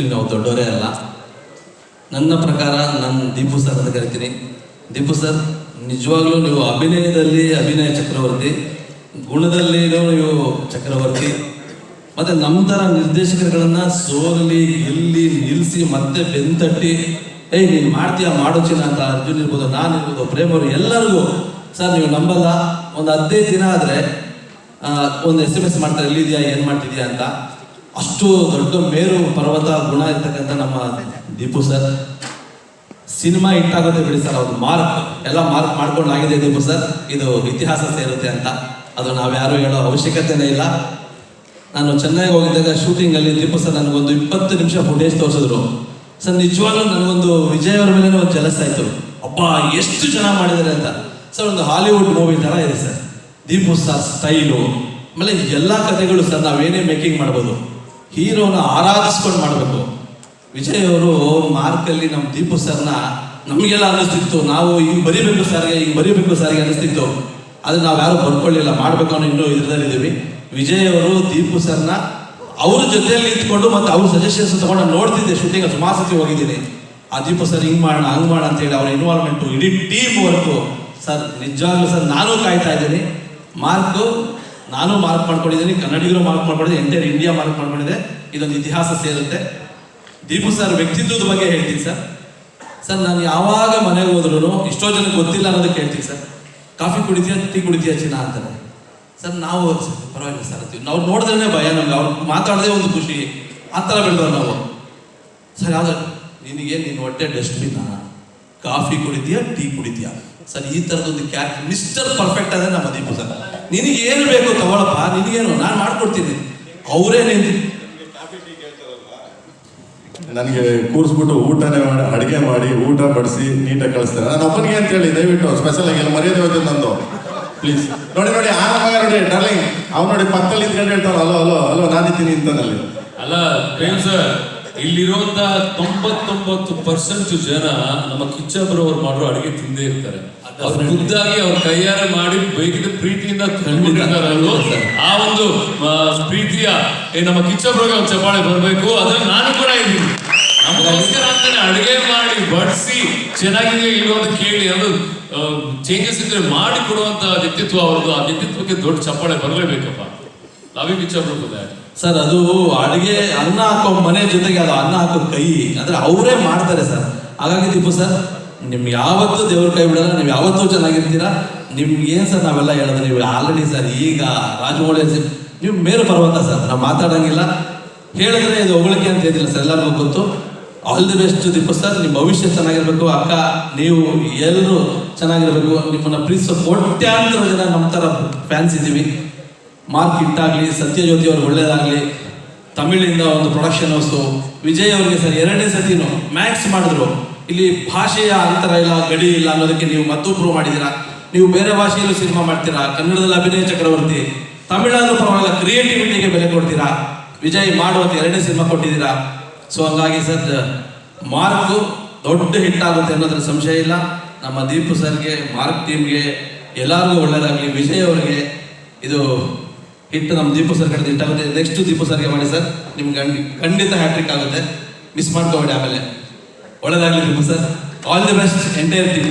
Actually ನಾವು ದೊಡ್ಡವರೇ ಅಲ್ಲ. ನನ್ನ ಪ್ರಕಾರ ನಾನು ದೀಪು ಸರ್ ಅಂತ ಕರಿತೀನಿ. ದೀಪು ಸರ್ ನಿಜವಾಗ್ಲೂ ನೀವು ಅಭಿನಯದಲ್ಲಿ ಅಭಿನಯ ಚಕ್ರವರ್ತಿ, ಗುಣದಲ್ಲಿನೂ ನೀವು ಚಕ್ರವರ್ತಿ. ಮತ್ತು ನಮ್ಮ ಥರ ನಿರ್ದೇಶಕರುಗಳನ್ನು ಸೋಗಲಿ ಗೆಲ್ಲಿ ನಿಲ್ಲಿಸಿ ಮತ್ತೆ ಬೆಂತಟ್ಟಿ ನೀನು ಮಾಡ್ತೀಯಾ ಮಾಡೋಚಿನ ಅಂತ ಅರ್ಜುನ್ ಇರ್ಬೋದು, ನಾನು ಇರ್ಬೋದು, ಪ್ರೇಮ್ ಅವರು ಎಲ್ಲರಿಗೂ ಸರ್ ನೀವು ನಂಬಲ್ಲ, ಒಂದು 15 ದಿನ ಆದರೆ ಒಂದು SMS ಮಾಡ್ತಾರೆ ಎಲ್ಲಿದೆಯಾ ಏನು ಮಾಡ್ತಿದ್ಯಾ ಅಂತ. ಅಷ್ಟು ದೊಡ್ಡ ಮೇರು ಪರ್ವತ ಗುಣ ಇರ್ತಕ್ಕಂಥ ನಮ್ಮ ದೀಪು ಸರ್. ಸಿನಿಮಾ ಹಿಟ್ಟಾಗುತ್ತೆ ಬಿಡಿ ಸರ್, ಅವ್ರು ಎಲ್ಲ ಮಾರ್ಕ್ ಮಾಡ್ಕೊಂಡು ಆಗಿದೆ ದೀಪು ಸರ್, ಇದು ಇತಿಹಾಸ ಸೇರುತ್ತೆ ಅಂತ. ಅದು ನಾವ್ಯಾರು ಹೇಳೋ ಅವಶ್ಯಕತೆನೇ ಇಲ್ಲ. ನಾನು ಚೆನ್ನೈಗೆ ಹೋಗಿದ್ದಾಗ ಶೂಟಿಂಗಲ್ಲಿ ದೀಪು ಸರ್ ನನಗೊಂದು 20 ನಿಮಿಷ ಫುಟೇಜ್ ತೋರಿಸಿದ್ರು ಸರ್. ನಿಜವಾಗ್ಲೂ ನನಗೊಂದು ವಿಜಯ್ ಅವ್ರ ಮೇಲೆ ಒಂದು ಕೆಲಸ ಆಯಿತು, ಅಪ್ಪ ಎಷ್ಟು ಚೆನ್ನಾಗಿ ಮಾಡಿದ್ದಾರೆ ಅಂತ. ಸರ್ ಒಂದು ಹಾಲಿವುಡ್ ಮೂವಿ ಥರ ಇದೆ ಸರ್ ದೀಪು ಸರ್ ಸ್ಟೈಲು. ಆಮೇಲೆ ಎಲ್ಲ ಕಥೆಗಳು ಸರ್ ನಾವೇನೇ ಮೇಕಿಂಗ್ ಮಾಡ್ಬೋದು, ಹೀರೋನ ಆರಾಧಿಸ್ಕೊಂಡು ಮಾಡಬೇಕು. ವಿಜಯ್ ಅವರು ಮಾರ್ಕಲ್ಲಿ ನಮ್ಮ ದೀಪು ಸರ್ನ ನಮಗೆಲ್ಲ ಅನ್ನಿಸ್ತಿತ್ತು, ನಾವು ಹಿಂಗೆ ಬರೀಬೇಕು ಸರ್ಗೆ ಅನ್ನಿಸ್ತಿತ್ತು. ಆದರೆ ನಾವು ಯಾರು ಬರ್ಕೊಳ್ಳಿಲ್ಲ, ಮಾಡಬೇಕು ಅನ್ನೋ ಇನ್ನೂ ಇದರಲ್ಲಿದ್ದೀವಿ. ವಿಜಯ್ ಅವರು ದೀಪು ಸರ್ನ ಅವ್ರ ಜೊತೆಯಲ್ಲಿ ನಿಂತ್ಕೊಂಡು ಮತ್ತು ಅವ್ರ ಸಜೆಷನ್ಸ್ ತಗೊಂಡು ನೋಡ್ತಿದ್ದೆ. ಶೂಟಿಂಗ್ ಸುಮಾರು ಸತಿ ಹೋಗಿದ್ದೀನಿ. ಆ ದೀಪು ಸರ್ ಹಿಂಗೆ ಮಾಡೋಣ ಹಂಗೆ ಮಾಡೋಣ ಅಂತೇಳಿ ಅವ್ರ ಇನ್ವಾಲ್ವ್ಮೆಂಟು, ಇಡೀ ಟೀಮ್ ವರ್ಕು ಸರ್. ನಿಜವಾಗ್ಲೂ ಸರ್ ನಾನು ಕಾಯ್ತಾ ಇದ್ದೀನಿ. ನಾನು ಮಾರ್ಕ್ ಮಾಡ್ಕೊಂಡಿದ್ದೀನಿ, ಕನ್ನಡಿಗರು ಮಾರ್ಕ್ ಮಾಡ್ಕೊಂಡಿದ್ದೆ, ಎಂಟೈರ್ ಇಂಡಿಯಾ ಮಾರ್ಕ್ ಮಾಡ್ಕೊಂಡಿದೆ. ಇದೊಂದು ಇತಿಹಾಸ ಸೇರುತ್ತೆ. ದೀಪು ಸರ್ ವ್ಯಕ್ತಿತ್ವದ ಬಗ್ಗೆ ಹೇಳ್ತೀನಿ ಸರ್. ನಾನು ಯಾವಾಗ ಮನೆಗೆ ಹೋದ್ರೂ ಎಷ್ಟೋ ಜನಕ್ಕೆ ಗೊತ್ತಿಲ್ಲ ಅನ್ನೋದಕ್ಕೆ ಹೇಳ್ತೀನಿ ಸರ್, ಕಾಫಿ ಕುಡಿತೀಯಾ ಟೀ ಕುಡಿತೀಯಾ ಚಿನ್ನ ಅಂತಾರೆ ಸರ್. ನಾವು ಪರವಾಗಿಲ್ಲ ಸರ್ ಅಂತೀವಿ. ನಾವು ನೋಡಿದ್ರೇ ಭಯ ನಮ್ಗೆ, ಅವ್ರು ಮಾತಾಡೋದೇ ಒಂದು ಖುಷಿ, ಆ ಥರ ಬೆಳೆದವ್ರು ನಾವು ಸರ್. ಯಾವ್ದು ನೀನು ಹೊಟ್ಟೆ ಡಸ್ಟ್ಬಿನ್ನ, ಕಾಫಿ ಕುಡಿತೀಯಾ ಟೀ ಕುಡಿತೀಯಾ ಸರ್, ಈ ಥರದೊಂದು ಕ್ಯಾರೆಕ್ಟರ್ ಮಿಸ್ಟರ್ ಪರ್ಫೆಕ್ಟ್ ಆದರೆ ನಮ್ಮ ದೀಪು ಸರ್. ನಿನಗೇನು ಬೇಕು ತಗೊಳಪ್ಪ, ನಿನಗೇನು ನಾನು ಮಾಡ್ಕೊಡ್ತೀನಿ. ಅವರೇ ನಿಂತು ನನಗೆ ಕೂರಿಸ್ಬಿಟ್ಟು ಊಟನೇ ಮಾಡಿ ಅಡುಗೆ ಮಾಡಿ ಊಟ ಬಡಿಸಿ ನೀಟಾಗಿ ಕಳಿಸ್ತಾರೆ. ನಾನು ಒಬ್ಬನಿಗೆ ಅಂತ ಹೇಳಿ ದಯವಿಟ್ಟು ಸ್ಪೆಷಲ್ ಆಗಿ ಎಲ್ಲ ಮರ್ಯಾದೆ ಹೋಗ್ತದೆ ನಂದು, ಪ್ಲೀಸ್. ನೋಡಿ ಆ ಮಗ ನೋಡಿ ಡಾರ್ಲಿಂಗ್, ಅವ್ನು ನೋಡಿ ಪಕ್ಕದಲ್ಲಿ ನಿಂತ್ಕೊಂಡು ಹೇಳ್ತಾನೆ ಅಲೋ ನಾನಿದ್ದೀನಿ ಇಂತನಲ್ಲಿ. ಅಲ್ಲ ಪ್ರೇಮ್ ಸರ್, ಇಲ್ಲಿರುವಂತ 99% ಜನ ನಮ್ಮ ಕಿಚ್ಚಬ್ರು ಅವ್ರು ಮಾಡೋ ಅಡುಗೆ ತಿಂದೇ ಇರ್ತಾರೆ. ಅವ್ರು ಖುದ್ದಾಗಿ ಅವ್ರ ಕೈಯಾರೆ ಮಾಡಿ ಬೈಕಿದ ಪ್ರೀತಿಯಿಂದ ತಂದ್ಬಿಟ್ಟಿರ್ತಾರೆ. ಆ ಒಂದು ಪ್ರೀತಿಯ ನಮ್ಮ ಕಿಚ್ಚಬ್ರಿಗೆ ಒಂದು ಚಪಾಳೆ ಬರಬೇಕು. ಅದನ್ನ ನಾನು ಕೂಡ ಇದ್ದೀನಿ. ನಮಗೋಸ್ಕರ ಅಂತಾನೆ ಅಡುಗೆ ಮಾಡಿ ಬಡಿಸಿ ಚೆನ್ನಾಗಿದೆ ಇಲ್ಲೋ ಅಂತ ಕೇಳಿ ಅದು ಚೇಂಜಸ್ ಇದ್ರೆ ಮಾಡಿ ಕೊಡುವಂತ ವ್ಯಕ್ತಿತ್ವ ಅವ್ರದ್ದು. ಆ ವ್ಯಕ್ತಿತ್ವಕ್ಕೆ ದೊಡ್ಡ ಚಪ್ಪಾಳೆ ಬರಲೇಬೇಕಪ್ಪ. ಲವ್ ಯು ಕಿಚ್ಚಬ್ರು ಸರ್. ಅದು ಅಡುಗೆ ಅನ್ನ ಹಾಕೋ ಮನೆ ಜೊತೆಗೆ ಅದು ಅನ್ನ ಹಾಕೋ ಕೈ ಅಂದ್ರೆ ಅವರೇ ಮಾಡ್ತಾರೆ ಸರ್. ಹಾಗಾಗಿ ದೀಪು ಸರ್ ನಿಮ್ಗೆ ಯಾವತ್ತೂ ದೇವ್ರ ಕೈ ಬಿಡಲ್ಲ, ನೀವು ಯಾವತ್ತೂ ಚೆನ್ನಾಗಿರ್ತೀರಾ. ನಿಮ್ಗೆ ಏನು ಸರ್ ನಾವೆಲ್ಲ ಹೇಳೋದು, ನೀವು ಆಲ್ರೆಡಿ ಸರ್ ಈಗ ರಾಜಮೌಳಿ ನೀವು ಮೇರು ಪರ್ವತ ಸರ್. ನಾವು ಮಾತಾಡೋಂಗಿಲ್ಲ, ಹೇಳಿದ್ರೆ ಇದು ಹೊಗಳಿಕೆ ಅಂತ ಏನಿಲ್ಲ ಸರ್, ಎಲ್ಲರಿಗೂ ಗೊತ್ತು. All the best Deepu sir. ನಿಮ್ಮ ಭವಿಷ್ಯ ಚೆನ್ನಾಗಿರ್ಬೇಕು. ಅಕ್ಕ ನೀವು ಎಲ್ಲರೂ ಚೆನ್ನಾಗಿರ್ಬೇಕು. ನಿಮ್ಮನ್ನ ಪ್ರೀತಿಸೋ ಕೋಟ್ಯಾಂತರ ಜನ ನಮ್ಮ ಥರ ಫ್ಯಾನ್ಸ್ ಇದ್ದೀವಿ. ಮಾರ್ಕ್ ಹಿಟ್ಟಾಗಲಿ, ಸತ್ಯಜ್ಯೋತಿ ಅವ್ರಿಗೆ ಒಳ್ಳೇದಾಗಲಿ. ತಮಿಳಿಂದ ಒಂದು ಪ್ರೊಡಕ್ಷನ್ ಹೌಸು ವಿಜಯ್ ಅವರಿಗೆ ಸರ್ 2ನೇ ಸತಿನೂ ಮ್ಯಾಕ್ಸ್ ಮಾಡಿದ್ರು. ಇಲ್ಲಿ ಭಾಷೆಯ ಅಂತರ ಇಲ್ಲ, ಗಡಿ ಇಲ್ಲ ಅನ್ನೋದಕ್ಕೆ ನೀವು ಮತ್ತೂ ಪ್ರೂವ್ ಮಾಡಿದ್ದೀರಾ. ನೀವು ಬೇರೆ ಭಾಷೆಯಲ್ಲೂ ಸಿನಿಮಾ ಮಾಡ್ತೀರಾ, ಕನ್ನಡದಲ್ಲಿ ಅಭಿನಯ ಚಕ್ರವರ್ತಿ, ತಮಿಳಾದ್ರೂ ಪರವಾಗಿಲ್ಲ ಕ್ರಿಯೇಟಿವಿಟಿಗೆ ಬೆಲೆ ಕೊಡ್ತೀರಾ. ವಿಜಯ್ ಮಾಡುವಂಥ 2ನೇ ಸಿನಿಮಾ ಕೊಟ್ಟಿದ್ದೀರಾ. ಸೊ ಹಂಗಾಗಿ ಸರ್ ಮಾರ್ಕು ದೊಡ್ಡ ಹಿಟ್ಟಾಗುತ್ತೆ ಅನ್ನೋದ್ರ ಸಂಶಯ ಇಲ್ಲ. ನಮ್ಮ ದೀಪು ಸರ್ಗೆ, ಮಾರ್ಕ್ ಟೀಮ್ಗೆ ಎಲ್ಲರಿಗೂ ಒಳ್ಳೇದಾಗಲಿ. ವಿಜಯ್ ಅವರಿಗೆ ಇದು ಹಿಟ್ಟು ನಮ್ಮ ದೀಪು ಸರ್ ಕಡೆ ಹಿಟ್ಟಾಗುತ್ತೆ. ನೆಕ್ಸ್ಟ್ ದೀಪು ಸರ್ಗೆ ಮಾಡಿ ಸರ್, ನಿಮ್ಗೆ ಖಂಡಿತ ಹ್ಯಾಟ್ರಿಕ್ ಆಗುತ್ತೆ, ಮಿಸ್ ಮಾಡ್ಕೋಬೇಡಿ. ಆಮೇಲೆ ಒಳ್ಳೇದಾಗಲಿ Deepu sir. All the best entire team.